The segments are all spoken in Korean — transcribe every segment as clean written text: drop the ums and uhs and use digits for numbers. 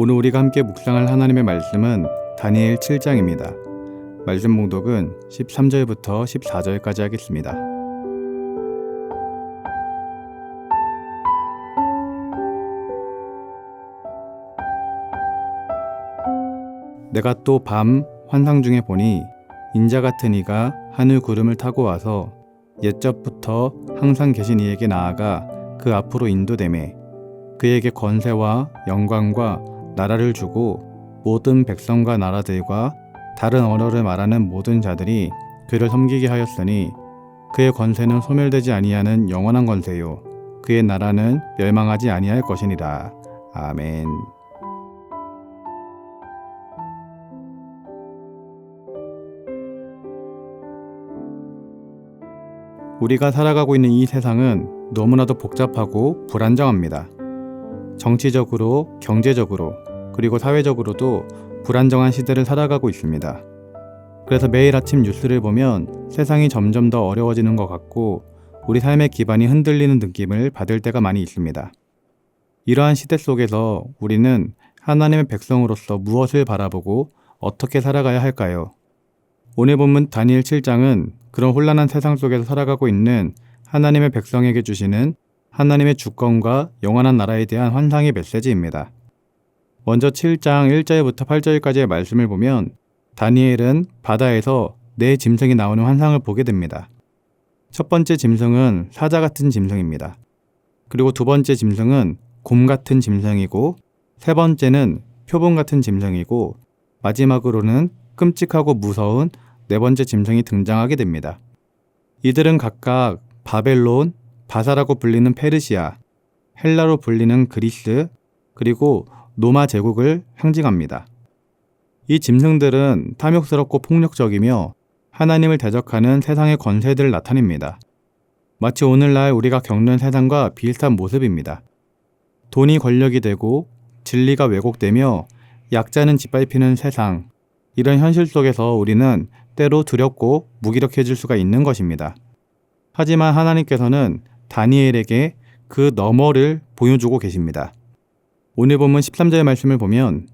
오늘 우리가 함께 묵상할 하나님의 말씀은 다니엘 7장입니다. 말씀 봉독은 13절부터 14절까지 하겠습니다. 내가 또 밤 환상 중에 보니 인자 같은 이가 하늘 구름을 타고 와서 옛적부터 항상 계신 이에게 나아가 그 앞으로 인도되매 그에게 권세와 영광과 나라를 주고 모든 백성과 나라들과 다른 언어를 말하는 모든 자들이 그를 섬기게 하였으니 그의 권세는 소멸되지 아니하는 영원한 권세요 그의 나라는 멸망하지 아니할 것이니라. 아멘. 우리가 살아가고 있는 이 세상은 너무나도 복잡하고 불안정합니다. 정치적으로, 경제적으로, 그리고 사회적으로도 불안정한 시대를 살아가고 있습니다. 그래서 매일 아침 뉴스를 보면 세상이 점점 더 어려워지는 것 같고 우리 삶의 기반이 흔들리는 느낌을 받을 때가 많이 있습니다. 이러한 시대 속에서 우리는 하나님의 백성으로서 무엇을 바라보고 어떻게 살아가야 할까요? 오늘 본문 다니엘 7장은 그런 혼란한 세상 속에서 살아가고 있는 하나님의 백성에게 주시는 하나님의 주권과 영원한 나라에 대한 환상의 메시지입니다. 먼저 7장 1절부터 8절까지의 말씀을 보면 다니엘은 바다에서 네 짐승이 나오는 환상을 보게 됩니다. 첫 번째 짐승은 사자 같은 짐승입니다. 그리고 두 번째 짐승은 곰 같은 짐승이고 세 번째는 표범 같은 짐승이고 마지막으로는 끔찍하고 무서운 네 번째 짐승이 등장하게 됩니다. 이들은 각각 바벨론, 바사라고 불리는 페르시아, 헬라로 불리는 그리스, 그리고 로마 제국을 상징합니다. 이 짐승들은 탐욕스럽고 폭력적이며 하나님을 대적하는 세상의 권세들을 나타냅니다. 마치 오늘날 우리가 겪는 세상과 비슷한 모습입니다. 돈이 권력이 되고 진리가 왜곡되며 약자는 짓밟히는 세상, 이런 현실 속에서 우리는 때로 두렵고 무기력해질 수가 있는 것입니다. 하지만 하나님께서는 다니엘에게 그 너머를 보여주고 계십니다. 오늘 본문 13절 말씀을 보면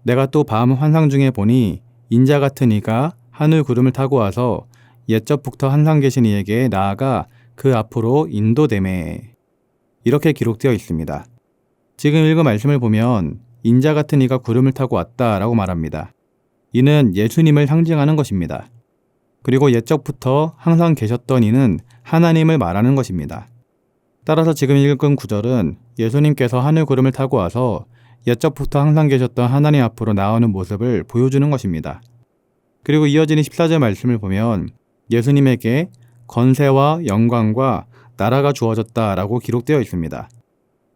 내가 또 밤 환상 중에 보니 인자 같은 이가 하늘 구름을 타고 와서 옛적부터 항상 계신 이에게 나아가 그 앞으로 인도되매 이렇게 기록되어 있습니다. 지금 읽은 말씀을 보면 인자 같은 이가 구름을 타고 왔다라고 말합니다. 이는 예수님을 상징하는 것입니다. 그리고 옛적부터 항상 계셨던 이는 하나님을 말하는 것입니다. 따라서 지금 읽은 구절은 예수님께서 하늘 구름을 타고 와서 옛적부터 항상 계셨던 하나님 앞으로 나오는 모습을 보여주는 것입니다. 그리고 이어지는 14절 말씀을 보면 예수님에게 권세와 영광과 나라가 주어졌다라고 기록되어 있습니다.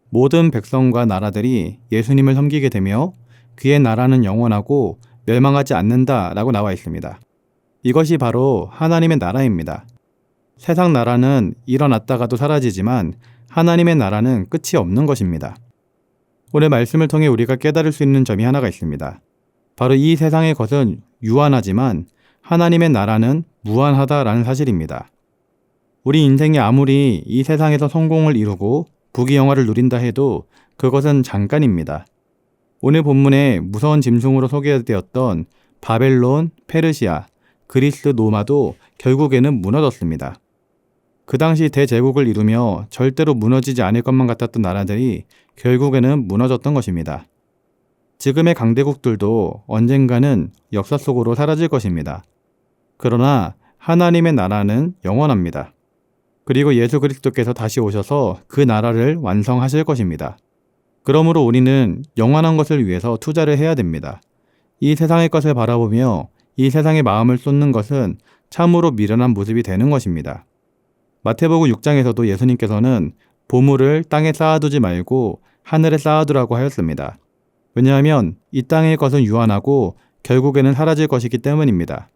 모든 백성과 나라들이 예수님을 섬기게 되며 그의 나라는 영원하고 멸망하지 않는다라고 나와 있습니다. 이것이 바로 하나님의 나라입니다. 세상 나라는 일어났다가도 사라지지만 하나님의 나라는 끝이 없는 것입니다. 오늘 말씀을 통해 우리가 깨달을 수 있는 점이 하나가 있습니다. 바로 이 세상의 것은 유한하지만 하나님의 나라는 무한하다라는 사실입니다. 우리 인생이 아무리 이 세상에서 성공을 이루고 부귀영화를 누린다 해도 그것은 잠깐입니다. 오늘 본문에 무서운 짐승으로 소개되었던 바벨론, 페르시아, 그리스, 로마도 결국에는 무너졌습니다. 그 당시 대제국을 이루며 절대로 무너지지 않을 것만 같았던 나라들이 결국에는 무너졌던 것입니다. 지금의 강대국들도 언젠가는 역사 속으로 사라질 것입니다. 그러나 하나님의 나라는 영원합니다. 그리고 예수 그리스도께서 다시 오셔서 그 나라를 완성하실 것입니다. 그러므로 우리는 영원한 것을 위해서 투자를 해야 됩니다. 이 세상의 것을 바라보며 이 세상에 마음을 쏟는 것은 참으로 미련한 모습이 되는 것입니다. 마태복음 6장에서도 예수님께서는 보물을 땅에 쌓아두지 말고 하늘에 쌓아두라고 하였습니다. 왜냐하면 이 땅의 것은 유한하고 결국에는 사라질 것이기 때문입니다.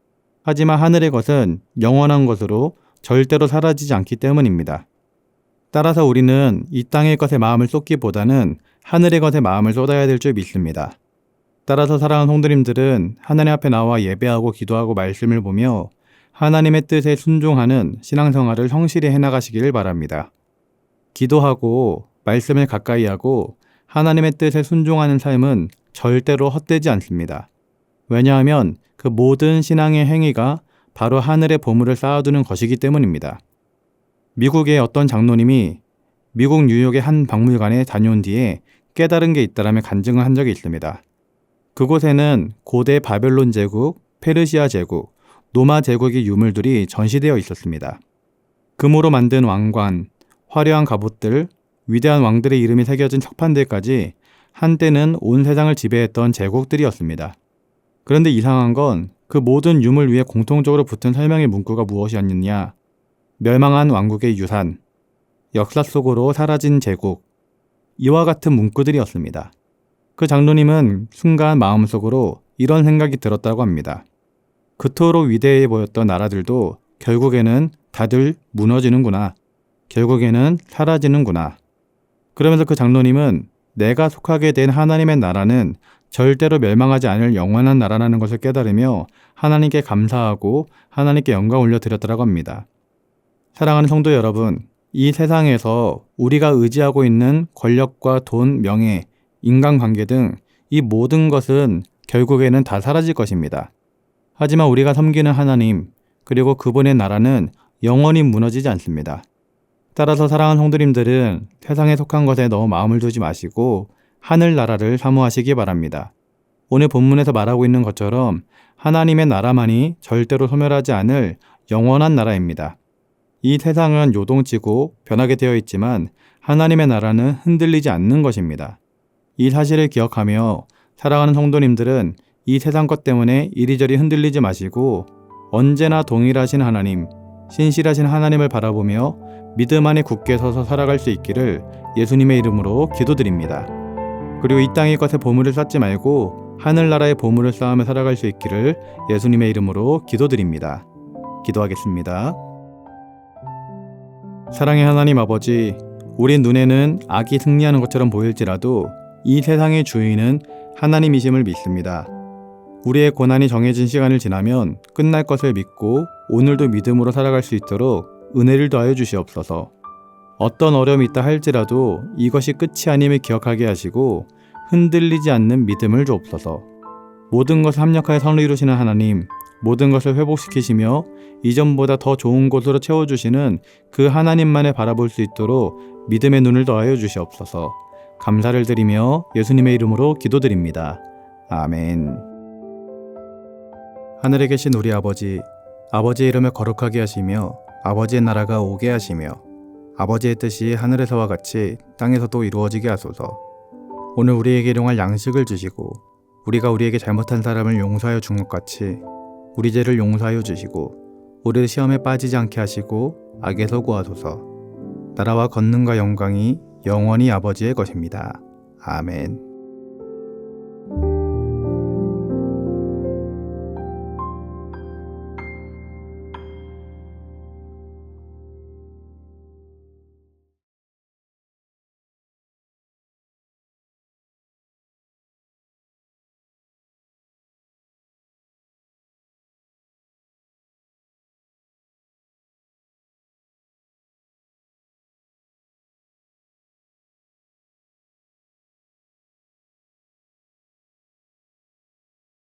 하지만 하늘의 것은 영원한 것으로 절대로 사라지지 않기 때문입니다. 따라서 우리는 이 땅의 것에 마음을 쏟기보다는 하늘의 것에 마음을 쏟아야 될 줄 믿습니다. 따라서 사랑하는 성도님들은 하나님 앞에 나와 예배하고 기도하고 말씀을 보며 하나님의 뜻에 순종하는 신앙생활을 성실히 해나가시기를 바랍니다. 기도하고 말씀을 가까이 하고 하나님의 뜻에 순종하는 삶은 절대로 헛되지 않습니다. 왜냐하면 그 모든 신앙의 행위가 바로 하늘의 보물을 쌓아두는 것이기 때문입니다. 미국의 어떤 장로님이 미국 뉴욕의 한 박물관에 다녀온 뒤에 깨달은 게 있다라며 간증을 한 적이 있습니다. 그곳에는 고대 바벨론 제국, 페르시아 제국, 로마 제국의 유물들이 전시되어 있었습니다. 금으로 만든 왕관, 화려한 갑옷들, 위대한 왕들의 이름이 새겨진 척판들까지 한때는 온 세상을 지배했던 제국들이었습니다. 그런데 이상한 건 그 모든 유물 위에 공통적으로 붙은 설명의 문구가 무엇이었느냐? 멸망한 왕국의 유산, 역사 속으로 사라진 제국, 이와 같은 문구들이었습니다. 그 장로님은 순간 마음속으로 이런 생각이 들었다고 합니다. 그토록 위대해 보였던 나라들도 결국에는 다들 무너지는구나. 결국에는 사라지는구나. 그러면서 그 장로님은 내가 속하게 된 하나님의 나라는 절대로 멸망하지 않을 영원한 나라라는 것을 깨달으며 하나님께 감사하고 하나님께 영광 올려드렸다고 합니다. 사랑하는 성도 여러분, 이 세상에서 우리가 의지하고 있는 권력과 돈, 명예, 인간관계 등 이 모든 것은 결국에는 다 사라질 것입니다. 하지만 우리가 섬기는 하나님, 그리고 그분의 나라는 영원히 무너지지 않습니다. 따라서 사랑하는 성도님들은 세상에 속한 것에 너무 마음을 두지 마시고 하늘나라를 사모하시기 바랍니다. 오늘 본문에서 말하고 있는 것처럼 하나님의 나라만이 절대로 소멸하지 않을 영원한 나라입니다. 이 세상은 요동치고 변하게 되어 있지만 하나님의 나라는 흔들리지 않는 것입니다. 이 사실을 기억하며 사랑하는 성도님들은 이 세상 것 때문에 이리저리 흔들리지 마시고 언제나 동일하신 하나님, 신실하신 하나님을 바라보며 믿음 안에 굳게 서서 살아갈 수 있기를 예수님의 이름으로 기도드립니다. 그리고 이 땅의 것에 보물을 쌓지 말고 하늘나라의 보물을 쌓으며 살아갈 수 있기를 예수님의 이름으로 기도드립니다. 기도하겠습니다. 사랑의 하나님 아버지, 우리 눈에는 악이 승리하는 것처럼 보일지라도 이 세상의 주인은 하나님이심을 믿습니다. 우리의 고난이 정해진 시간을 지나면 끝날 것을 믿고 오늘도 믿음으로 살아갈 수 있도록 은혜를 더하여 주시옵소서. 어떤 어려움이 있다 할지라도 이것이 끝이 아님을 기억하게 하시고 흔들리지 않는 믿음을 주옵소서. 모든 것을 합력하여 선을 이루시는 하나님, 모든 것을 회복시키시며 이전보다 더 좋은 곳으로 채워주시는 그 하나님만을 바라볼 수 있도록 믿음의 눈을 더하여 주시옵소서. 감사를 드리며 예수님의 이름으로 기도드립니다. 아멘. 하늘에 계신 우리 아버지, 아버지의 이름을 거룩하게 하시며 아버지의 나라가 오게 하시며 아버지의 뜻이 하늘에서와 같이 땅에서도 이루어지게 하소서. 오늘 우리에게 일용할 양식을 주시고 우리가 우리에게 잘못한 사람을 용서하여 준 것 같이 우리 죄를 용서하여 주시고 우리를 시험에 빠지지 않게 하시고 악에서 구하소서. 나라와 권능과 영광이 영원히 아버지의 것입니다. 아멘.